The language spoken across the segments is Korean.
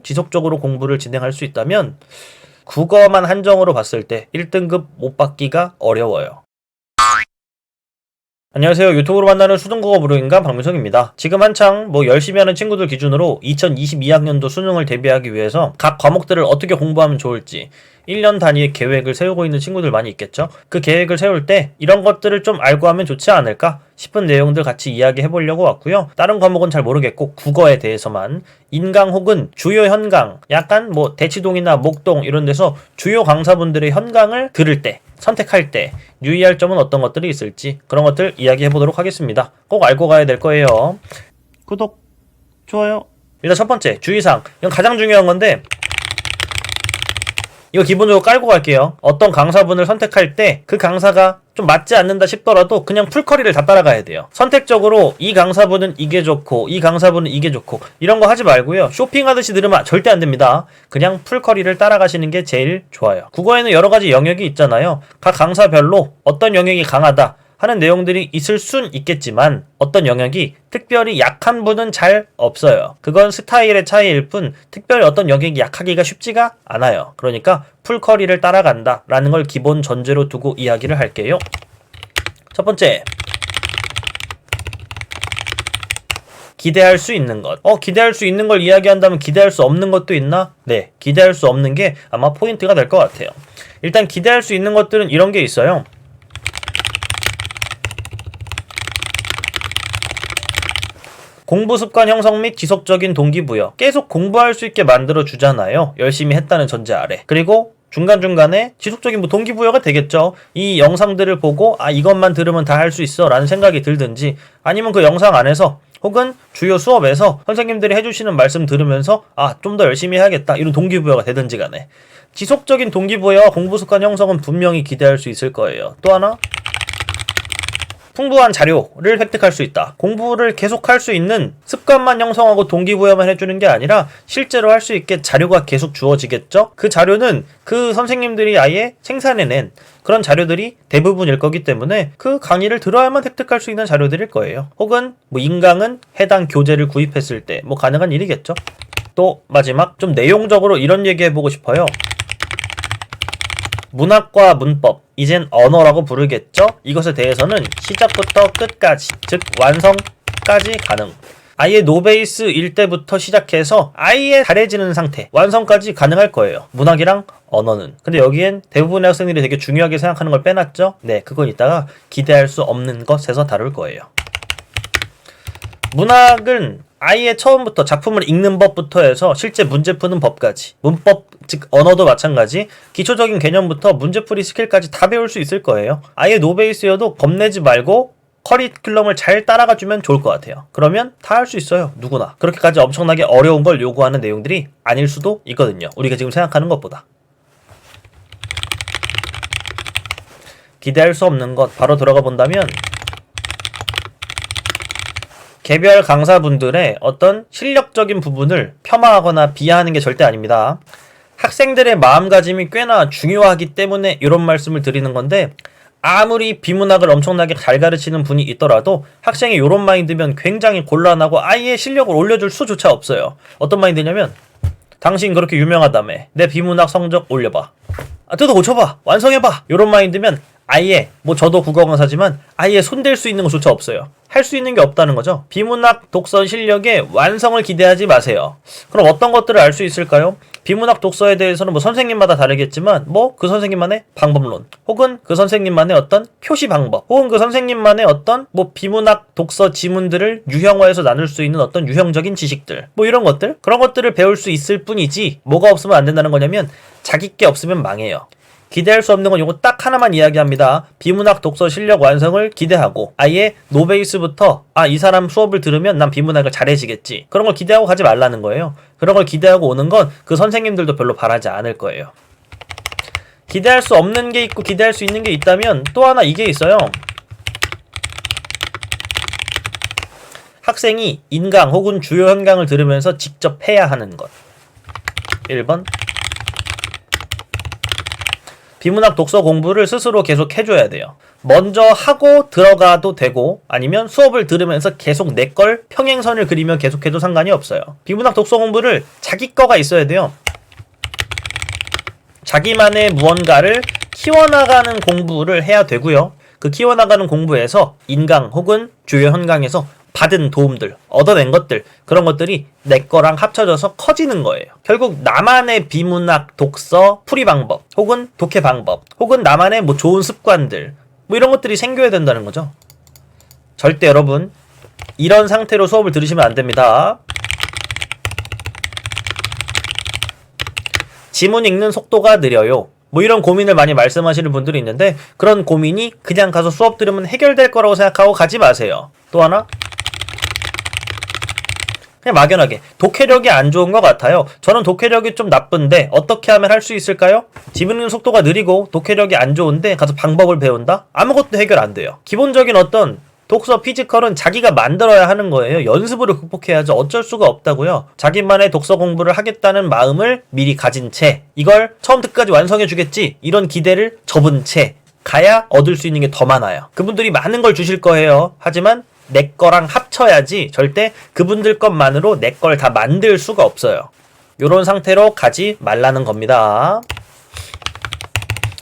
지속적으로 공부를 진행할 수 있다면 국어만 한정으로 봤을 때 1등급 못 받기가 어려워요. 안녕하세요. 유튜브로 만나는 수능국어 무료인간 박민석입니다. 지금 한창 열심히 하는 친구들 기준으로 2022학년도 수능을 대비하기 위해서 각 과목들을 어떻게 공부하면 좋을지 1년 단위의 계획을 세우고 있는 친구들 많이 있겠죠? 그 계획을 세울 때 이런 것들을 좀 알고 하면 좋지 않을까 싶은 내용들 같이 이야기해 보려고 왔고요. 다른 과목은 잘 모르겠고 국어에 대해서만 인강 혹은 주요 현강, 약간 대치동이나 목동 이런 데서 주요 강사분들의 현강을 들을 때, 선택할 때 유의할 점은 어떤 것들이 있을지 그런 것들 이야기해 보도록 하겠습니다. 꼭 알고 가야 될 거예요. 구독, 좋아요. 일단 첫 번째 주의사항, 이건 가장 중요한 건데 이거 기본적으로 깔고 갈게요. 어떤 강사분을 선택할 때 그 강사가 좀 맞지 않는다 싶더라도 그냥 풀커리를 다 따라가야 돼요. 선택적으로 이 강사분은 이게 좋고 이 강사분은 이게 좋고 이런 거 하지 말고요. 쇼핑하듯이 들으면 절대 안 됩니다. 그냥 풀커리를 따라가시는 게 제일 좋아요. 국어에는 여러 가지 영역이 있잖아요. 각 강사별로 어떤 영역이 강하다 하는 내용들이 있을 순 있겠지만 어떤 영역이 특별히 약한 분은 잘 없어요. 그건 스타일의 차이일 뿐 특별히 어떤 영역이 약하기가 쉽지가 않아요. 그러니까 풀커리를 따라간다 라는 걸 기본 전제로 두고 이야기를 할게요. 첫 번째, 기대할 수 있는 것. 기대할 수 있는 걸 이야기한다면 기대할 수 없는 것도 있나? 네, 기대할 수 없는 게 아마 포인트가 될 것 같아요. 일단 기대할 수 있는 것들은 이런 게 있어요. 공부 습관 형성 및 지속적인 동기부여. 계속 공부할 수 있게 만들어 주잖아요. 열심히 했다는 전제 아래. 그리고 중간중간에 지속적인 동기부여가 되겠죠. 이 영상들을 보고 이것만 들으면 다 할 수 있어 라는 생각이 들든지, 아니면 그 영상 안에서 혹은 주요 수업에서 선생님들이 해주시는 말씀 들으면서 좀 더 열심히 해야겠다 이런 동기부여가 되든지 간에 지속적인 동기부여와 공부 습관 형성은 분명히 기대할 수 있을 거예요. 또 하나, 풍부한 자료를 획득할 수 있다. 공부를 계속할 수 있는 습관만 형성하고 동기부여만 해주는 게 아니라 실제로 할 수 있게 자료가 계속 주어지겠죠? 그 자료는 그 선생님들이 아예 생산해낸 그런 자료들이 대부분일 거기 때문에 그 강의를 들어야만 획득할 수 있는 자료들일 거예요. 혹은 인강은 해당 교재를 구입했을 때 가능한 일이겠죠? 또 마지막, 좀 내용적으로 이런 얘기 해보고 싶어요. 문학과 문법, 이젠 언어라고 부르겠죠? 이것에 대해서는 시작부터 끝까지, 즉 완성까지 가능. 아예 노베이스일 때부터 시작해서 아예 잘해지는 상태, 완성까지 가능할 거예요. 문학이랑 언어는. 근데 여기엔 대부분의 학생들이 되게 중요하게 생각하는 걸 빼놨죠? 네, 그건 이따가 기대할 수 없는 것에서 다룰 거예요. 문학은 아예 처음부터 작품을 읽는 법부터 해서 실제 문제 푸는 법까지, 문법, 즉 언어도 마찬가지, 기초적인 개념부터 문제풀이 스킬까지 다 배울 수 있을 거예요. 아예 노베이스여도 겁내지 말고 커리큘럼을 잘 따라가주면 좋을 것 같아요. 그러면 다 할 수 있어요. 누구나. 그렇게까지 엄청나게 어려운 걸 요구하는 내용들이 아닐 수도 있거든요. 우리가 지금 생각하는 것보다. 기대할 수 없는 것 바로 들어가 본다면, 개별 강사분들의 어떤 실력적인 부분을 폄하하거나 비하하는 게 절대 아닙니다. 학생들의 마음가짐이 꽤나 중요하기 때문에 이런 말씀을 드리는 건데, 아무리 비문학을 엄청나게 잘 가르치는 분이 있더라도 학생이 이런 마인드면 굉장히 곤란하고 아예 실력을 올려줄 수조차 없어요. 어떤 마인드냐면, 당신 그렇게 유명하다며 내 비문학 성적 올려봐, 뜯어 고쳐봐, 완성해봐, 이런 마인드면 아예 저도 국어 강사지만 아예 손댈 수 있는 것조차 없어요. 할 수 있는 게 없다는 거죠. 비문학 독서 실력의 완성을 기대하지 마세요. 그럼 어떤 것들을 알 수 있을까요? 비문학 독서에 대해서는 선생님마다 다르겠지만 그 선생님만의 방법론, 혹은 그 선생님만의 어떤 표시 방법, 혹은 그 선생님만의 어떤 비문학 독서 지문들을 유형화해서 나눌 수 있는 어떤 유형적인 지식들, 이런 것들, 그런 것들을 배울 수 있을 뿐이지 뭐가 없으면 안 된다는 거냐면 자기 게 없으면 망해요. 기대할 수 없는 건 요거 딱 하나만 이야기합니다. 비문학 독서 실력 완성을 기대하고 아예 노베이스부터 이 사람 수업을 들으면 난 비문학을 잘해지겠지, 그런 걸 기대하고 가지 말라는 거예요. 그런 걸 기대하고 오는 건 그 선생님들도 별로 바라지 않을 거예요. 기대할 수 없는 게 있고 기대할 수 있는 게 있다면 또 하나 이게 있어요. 학생이 인강 혹은 주요 현강을 들으면서 직접 해야 하는 것. 1번, 비문학 독서 공부를 스스로 계속 해줘야 돼요. 먼저 하고 들어가도 되고 아니면 수업을 들으면서 계속 내 걸 평행선을 그리며 계속해도 상관이 없어요. 비문학 독서 공부를 자기 거가 있어야 돼요. 자기만의 무언가를 키워나가는 공부를 해야 되고요. 그 키워나가는 공부에서 인강 혹은 주요 현강에서 받은 도움들, 얻어낸 것들, 그런 것들이 내 거랑 합쳐져서 커지는 거예요. 결국 나만의 비문학 독서 풀이 방법, 혹은 독해 방법, 혹은 나만의 뭐 좋은 습관들, 뭐 이런 것들이 생겨야 된다는 거죠. 절대 여러분 이런 상태로 수업을 들으시면 안 됩니다. 지문 읽는 속도가 느려요. 뭐 이런 고민을 많이 말씀하시는 분들이 있는데 그런 고민이 그냥 가서 수업 들으면 해결될 거라고 생각하고 가지 마세요. 또 하나? 그냥 막연하게 독해력이 안 좋은 것 같아요. 저는 독해력이 좀 나쁜데 어떻게 하면 할 수 있을까요? 지문 읽는 속도가 느리고 독해력이 안 좋은데 가서 방법을 배운다? 아무것도 해결 안 돼요. 기본적인 어떤 독서 피지컬은 자기가 만들어야 하는 거예요. 연습으로 극복해야죠. 어쩔 수가 없다고요. 자기만의 독서 공부를 하겠다는 마음을 미리 가진 채 이걸 처음부터까지 완성해 주겠지 이런 기대를 접은 채 가야 얻을 수 있는 게 더 많아요. 그분들이 많은 걸 주실 거예요. 하지만 내 거랑 합쳐야지 절대 그분들 것만으로 내 걸 다 만들 수가 없어요. 요런 상태로 가지 말라는 겁니다.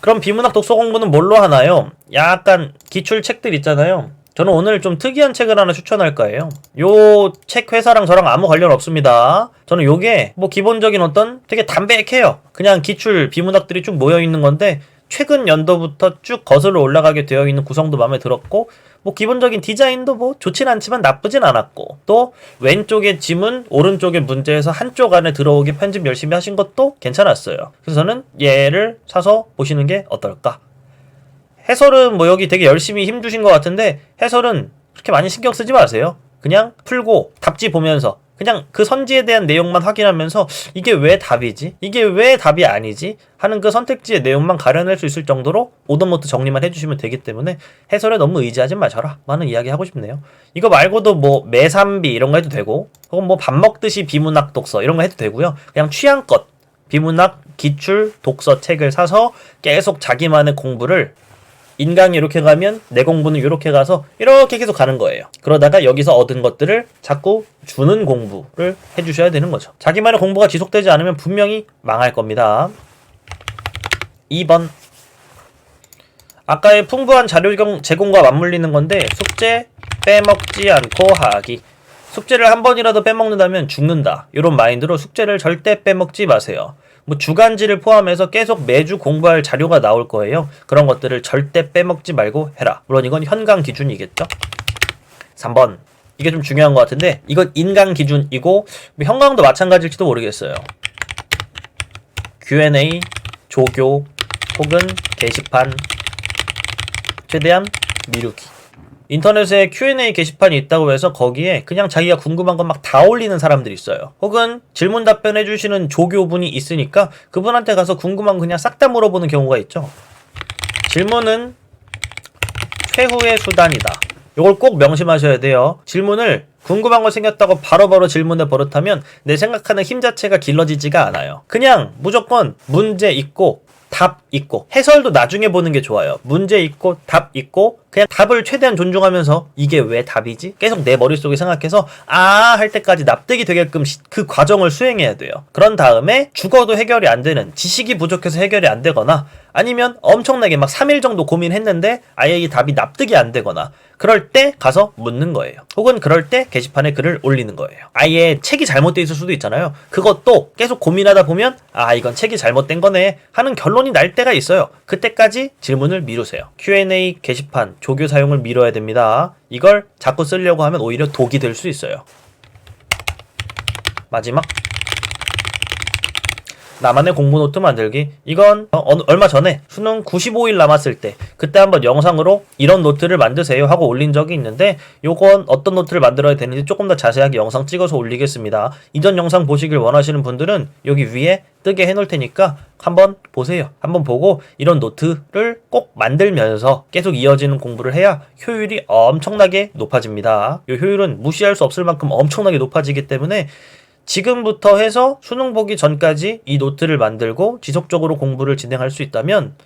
그럼 비문학 독서 공부는 뭘로 하나요? 약간 기출 책들 있잖아요. 저는 오늘 좀 특이한 책을 하나 추천할 거예요. 요 책 회사랑 저랑 아무 관련 없습니다. 저는 요게 뭐 기본적인 어떤 되게 담백해요. 그냥 기출 비문학들이 쭉 모여있는 건데 최근 연도부터 쭉 거슬러 올라가게 되어 있는 구성도 마음에 들었고 뭐 기본적인 디자인도 뭐 좋진 않지만 나쁘진 않았고 또 왼쪽에 지문 오른쪽에 문제에서 한쪽 안에 들어오게 편집 열심히 하신 것도 괜찮았어요. 그래서 저는 얘를 사서 보시는 게 어떨까. 해설은 뭐 여기 되게 열심히 힘주신 것 같은데 해설은 그렇게 많이 신경 쓰지 마세요. 그냥 풀고 답지 보면서 그냥 그 선지에 대한 내용만 확인하면서 이게 왜 답이지? 이게 왜 답이 아니지? 하는 그 선택지의 내용만 가려낼 수 있을 정도로 오더노트 정리만 해주시면 되기 때문에 해설에 너무 의지하지 마셔라 많은 이야기 하고 싶네요. 이거 말고도 뭐 매삼비 이런 거 해도 되고 혹은 뭐 밥 먹듯이 비문학 독서 이런 거 해도 되고요. 그냥 취향껏 비문학 기출 독서 책을 사서 계속 자기만의 공부를 인강이 이렇게 가면 내 공부는 이렇게 가서 이렇게 계속 가는 거예요. 그러다가 여기서 얻은 것들을 자꾸 주는 공부를 해주셔야 되는 거죠. 자기만의 공부가 지속되지 않으면 분명히 망할 겁니다. 2번 아까의 풍부한 자료 제공과 맞물리는 건데 숙제 빼먹지 않고 하기. 숙제를 한 번이라도 빼먹는다면 죽는다. 이런 마인드로 숙제를 절대 빼먹지 마세요. 뭐 주간지를 포함해서 계속 매주 공부할 자료가 나올 거예요. 그런 것들을 절대 빼먹지 말고 해라. 물론 이건 현강 기준이겠죠. 3번 이게 좀 중요한 것 같은데 이건 인강 기준이고 뭐 현강도 마찬가지일지도 모르겠어요. Q&A, 조교 혹은 게시판 최대한 미루기. 인터넷에 Q&A 게시판이 있다고 해서 거기에 그냥 자기가 궁금한 건 막 다 올리는 사람들이 있어요. 혹은 질문 답변 해주시는 조교분이 있으니까 그분한테 가서 궁금한 거 그냥 싹 다 물어보는 경우가 있죠. 질문은 최후의 수단이다. 이걸 꼭 명심하셔야 돼요. 질문을 궁금한 거 생겼다고 바로바로 질문을 버릇하면 내 생각하는 힘 자체가 길러지지가 않아요. 그냥 무조건 문제 있고 답 있고 해설도 나중에 보는 게 좋아요. 문제 있고 답 있고 그냥 답을 최대한 존중하면서 이게 왜 답이지? 계속 내 머릿속에 생각해서 할 때까지 납득이 되게끔 그 과정을 수행해야 돼요. 그런 다음에 죽어도 해결이 안 되는 지식이 부족해서 해결이 안 되거나 아니면 엄청나게 막 3일 정도 고민했는데 아예 이 답이 납득이 안 되거나 그럴 때 가서 묻는 거예요. 혹은 그럴 때 게시판에 글을 올리는 거예요. 아예 책이 잘못되어 있을 수도 있잖아요. 그것도 계속 고민하다 보면 이건 책이 잘못된 거네 하는 결론이 날 때가 있어요. 그때까지 질문을 미루세요. Q&A 게시판 조교 사용을 미뤄야 됩니다. 이걸 자꾸 쓰려고 하면 오히려 독이 될 수 있어요. 마지막 나만의 공부 노트 만들기. 이건 얼마 전에 수능 95일 남았을 때 그때 한번 영상으로 이런 노트를 만드세요 하고 올린 적이 있는데 요건 어떤 노트를 만들어야 되는지 조금 더 자세하게 영상 찍어서 올리겠습니다. 이전 영상 보시길 원하시는 분들은 여기 위에 뜨게 해놓을 테니까 한번 보세요. 한번 보고 이런 노트를 꼭 만들면서 계속 이어지는 공부를 해야 효율이 엄청나게 높아집니다. 이 효율은 무시할 수 없을 만큼 엄청나게 높아지기 때문에 지금부터 해서 수능 보기 전까지 이 노트를 만들고 지속적으로 공부를 진행할 수 있다면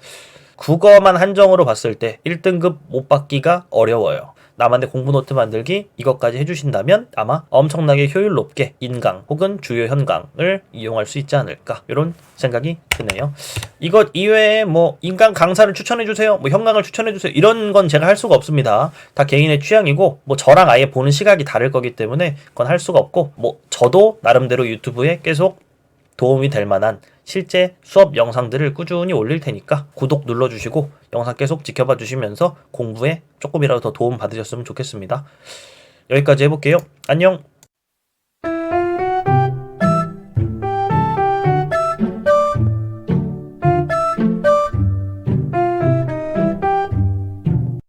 국어만 한정으로 봤을 때 1등급 못 받기가 어려워요. 나만의 공부 노트 만들기 이것까지 해주신다면 아마 엄청나게 효율 높게 인강 혹은 주요 현강을 이용할 수 있지 않을까 이런 생각이 드네요. 이것 이외에 뭐 인강 강사를 추천해주세요, 뭐 현강을 추천해주세요 이런 건 제가 할 수가 없습니다. 다 개인의 취향이고 뭐 저랑 아예 보는 시각이 다를 거기 때문에 그건 할 수가 없고, 뭐 저도 나름대로 유튜브에 계속 도움이 될 만한 실제 수업 영상들을 꾸준히 올릴 테니까 구독 눌러주시고 영상 계속 지켜봐 주시면서 공부에 조금이라도 더 도움 받으셨으면 좋겠습니다. 여기까지 해볼게요. 안녕.